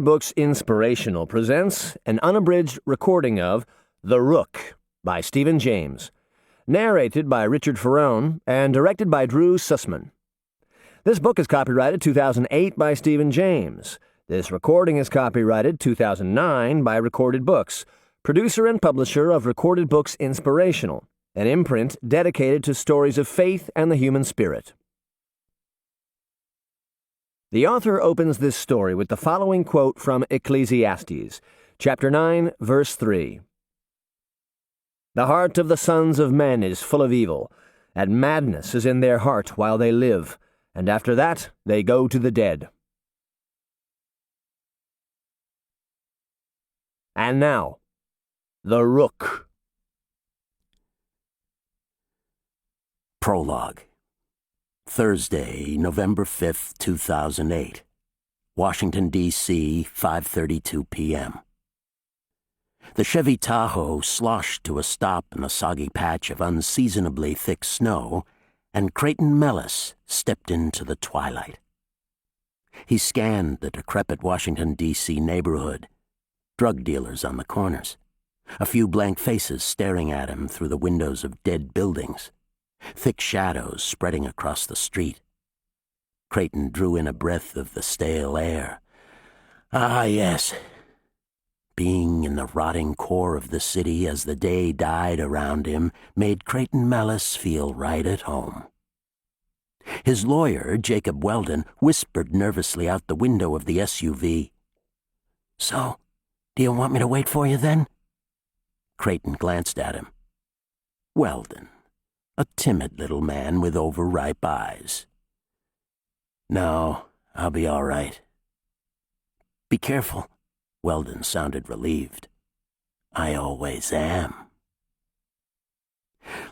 Books Inspirational presents an unabridged recording of The Rook by Stephen James, narrated by Richard Ferrone and directed by Drew Sussman. This book is copyrighted 2008 by Stephen James. This recording is copyrighted 2009 by Recorded Books, producer and publisher of Recorded Books Inspirational, an imprint dedicated to stories of faith and the human spirit. The author opens this story with the following quote from Ecclesiastes, chapter 9, verse 3. "The heart of the sons of men is full of evil, and madness is in their heart while they live, and after that they go to the dead." And now, The Rook. Prologue. Thursday, November 5th, 2008. Washington, D.C., 5:32 p.m. The Chevy Tahoe sloshed to a stop in a soggy patch of unseasonably thick snow, and Creighton Mellis stepped into the twilight. He scanned the decrepit Washington, D.C. neighborhood, drug dealers on the corners, a few blank faces staring at him through the windows of dead buildings, thick shadows spreading across the street. Creighton drew in a breath of the stale air. Ah, yes. Being in the rotting core of the city as the day died around him made Creighton Mellis feel right at home. His lawyer, Jacob Weldon, whispered nervously out the window of the SUV. "So, do you want me to wait for you then?" Creighton glanced at him. Weldon, a timid little man with overripe eyes. "No, I'll be all right." "Be careful." Weldon sounded relieved. "I always am."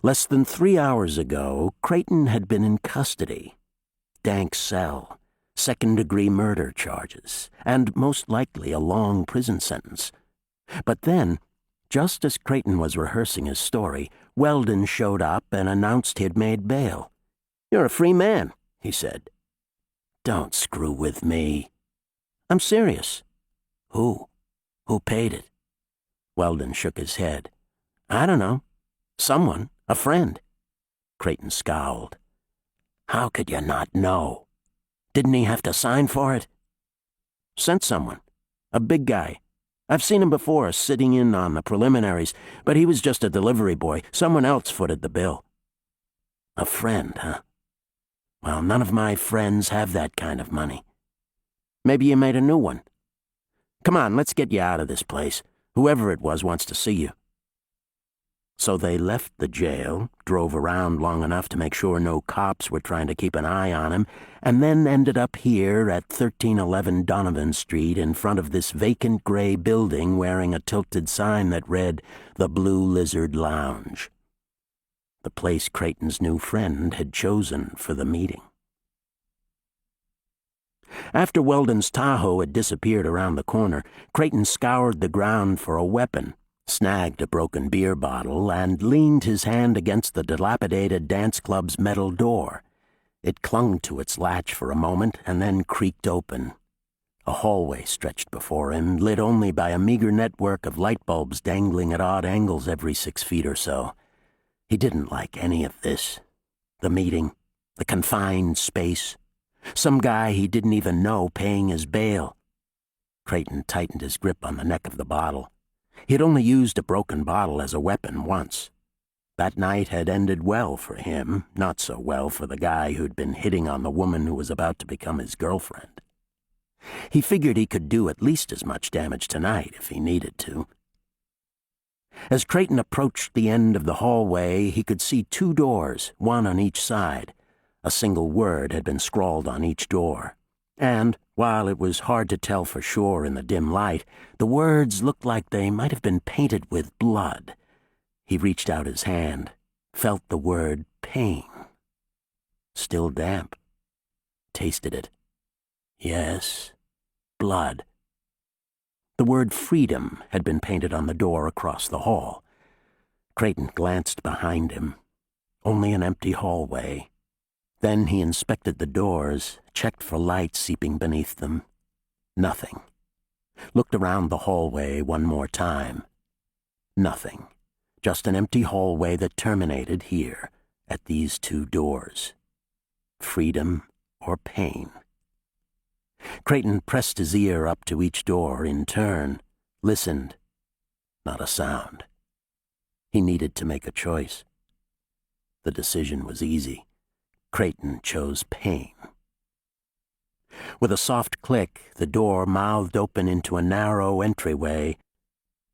Less than 3 hours ago, Creighton had been in custody. Dank cell, second-degree murder charges, and most likely a long prison sentence. But then, just as Creighton was rehearsing his story, Weldon showed up and announced he'd made bail. "You're a free man," he said. "Don't screw with me." "I'm serious." "Who? Who paid it?" Weldon shook his head. "I don't know. Someone, a friend." Creighton scowled. "How could you not know? Didn't he have to sign for it?" "Sent someone. A big guy. I've seen him before, sitting in on the preliminaries, but he was just a delivery boy. Someone else footed the bill." "A friend, huh? Well, none of my friends have that kind of money. Maybe you made a new one. Come on, let's get you out of this place. Whoever it was wants to see you." So they left the jail, drove around long enough to make sure no cops were trying to keep an eye on him, and then ended up here at 1311 Donovan Street in front of this vacant gray building wearing a tilted sign that read, "The Blue Lizard Lounge." The place Creighton's new friend had chosen for the meeting. After Weldon's Tahoe had disappeared around the corner, Creighton scoured the ground for a weapon, snagged a broken beer bottle, and leaned his hand against the dilapidated dance club's metal door. It clung to its latch for a moment and then creaked open. A hallway stretched before him, lit only by a meager network of light bulbs dangling at odd angles every 6 feet or so. He didn't like any of this. The meeting, the confined space, some guy he didn't even know paying his bail. Creighton tightened his grip on the neck of the bottle. He'd only used a broken bottle as a weapon once. That night had ended well for him, not so well for the guy who'd been hitting on the woman who was about to become his girlfriend. He figured he could do at least as much damage tonight if he needed to. As Creighton approached the end of the hallway, he could see 2 doors, one on each side. A single word had been scrawled on each door. And, while it was hard to tell for sure in the dim light, the words looked like they might have been painted with blood. He reached out his hand, felt the word pain. Still damp. Tasted it. Yes, blood. The word freedom had been painted on the door across the hall. Creighton glanced behind him. Only an empty hallway. Then he inspected the doors, checked for light seeping beneath them. Nothing. looked around the hallway one more time. Nothing. Just an empty hallway that terminated here, at these two doors. Freedom or pain. Creighton pressed his ear up to each door in turn, listened. Not a sound. He needed to make a choice. The decision was easy. Creighton chose pain. With a soft click, the door mouthed open into a narrow entryway,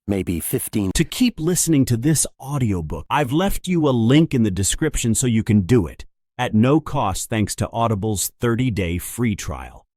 maybe 15. To keep listening to this audiobook, I've left you a link in the description so you can do it, at no cost thanks to Audible's 30-day free trial.